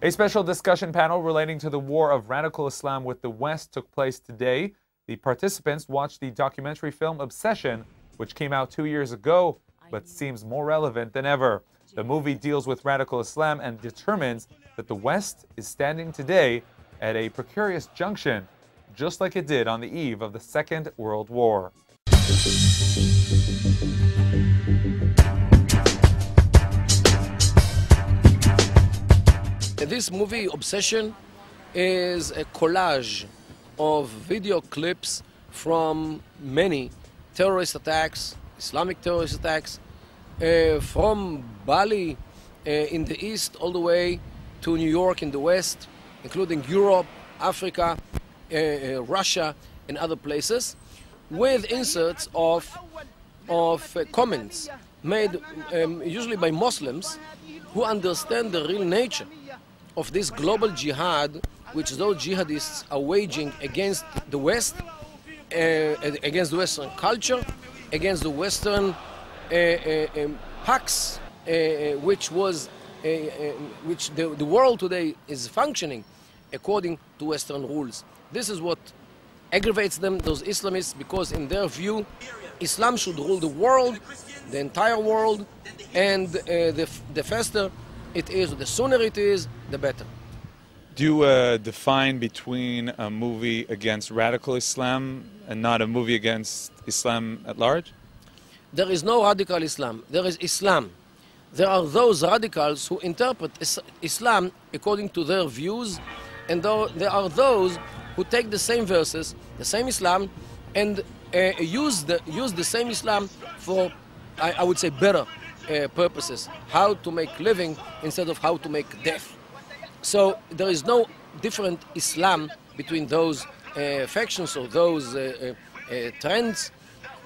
A special discussion panel relating to the war of radical Islam with the West took place today. The participants watched the documentary film Obsession, which came out 2 years ago, but seems more relevant than ever. The movie deals with radical Islam and determines that the West is standing today at a precarious junction, just like it did on the eve of the Second World War. This movie, Obsession, is a collage of video clips from many terrorist attacks, Islamic terrorist attacks, from Bali in the east all the way to New York in the west, including Europe, Africa, Russia, and other places, with inserts of comments made usually by Muslims who understand the real nature of this global jihad which those jihadists are waging against the West, against the Western culture, against the Western Pax, which the world today is functioning according to Western rules. This is what aggravates them, those Islamists, because in their view, Islam should rule the world, the entire world, and the faster it is, the sooner it is, the better. Do you define between a movie against radical Islam and not a movie against Islam at large? There is no radical Islam. There is Islam. There are those radicals who interpret Islam according to their views, and there are those who take the same verses, the same Islam, and use the same Islam for, I would say, better purposes. How to make living instead of how to make death. So there is no different Islam between those factions or those trends.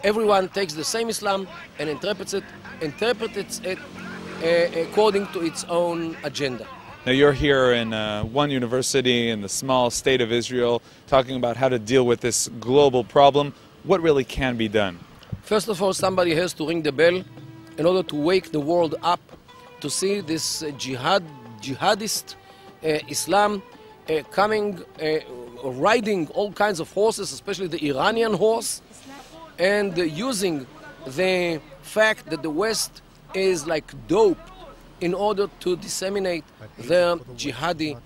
Everyone takes the same Islam and interprets it according to its own agenda. Now you're here in one university in the small state of Israel talking about how to deal with this global problem. What really can be done? First of all, somebody has to ring the bell in order to wake the world up to see this jihadist Islam coming, riding all kinds of horses, especially the Iranian horse, and using the fact that the West is like dope in order to disseminate their jihadi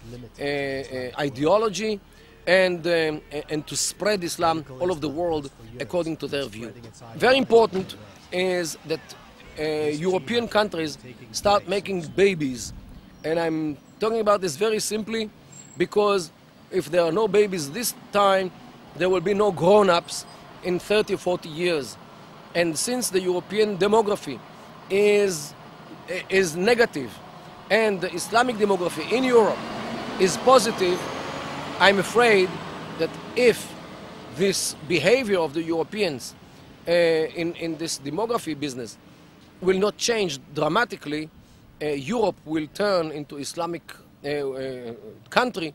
ideology and to spread Islam all over the world according to their view. Very important is that European countries start making babies, and I'm talking about this very simply because if there are no babies this time, there will be no grown-ups in 30 or 40 years. And since the European demography is negative and the Islamic demography in Europe is positive, I'm afraid that if this behavior of the Europeans in this demography business will not change dramatically, Europe will turn into Islamic country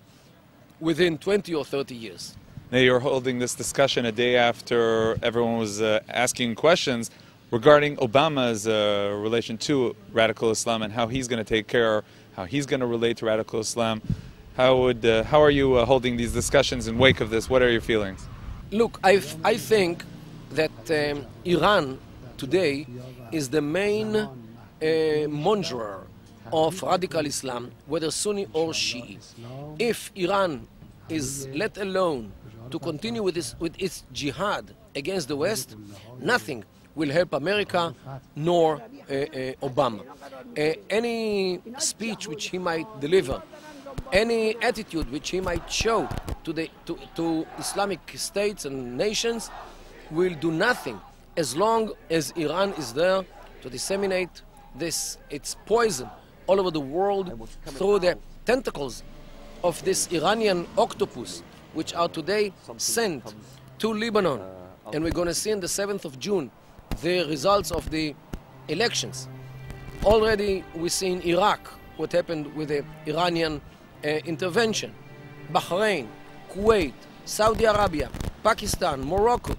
within 20 or 30 years. Now you're holding this discussion a day after everyone was asking questions regarding Obama's relation to radical Islam and how he's going to take care, how he's going to relate to radical Islam. How are you holding these discussions in wake of this? What are your feelings? Look, I think that Iran today is the main monger of radical Islam, whether Sunni or Shi'i. If Iran is let alone to continue with its jihad against the West, nothing will help America nor Obama. Any speech which he might deliver, any attitude which he might show to Islamic states and nations will do nothing as long as Iran is there to disseminate its poison all over the world through the tentacles of this Iranian octopus, which are today sent to Lebanon. And we're going to see on the 7th of June the results of the elections. Already we see in Iraq what happened with the Iranian intervention. Bahrain, Kuwait, Saudi Arabia, Pakistan, Morocco,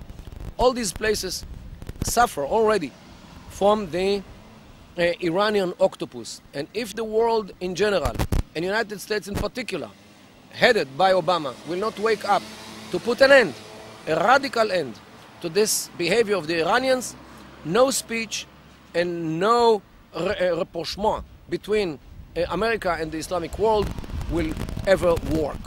all these places suffer already from the Iranian octopus. And if the world in general and the United States in particular, headed by Obama, will not wake up to put an end, a radical end, to this behavior of the Iranians, no speech and no rapprochement between America and the Islamic world will ever work.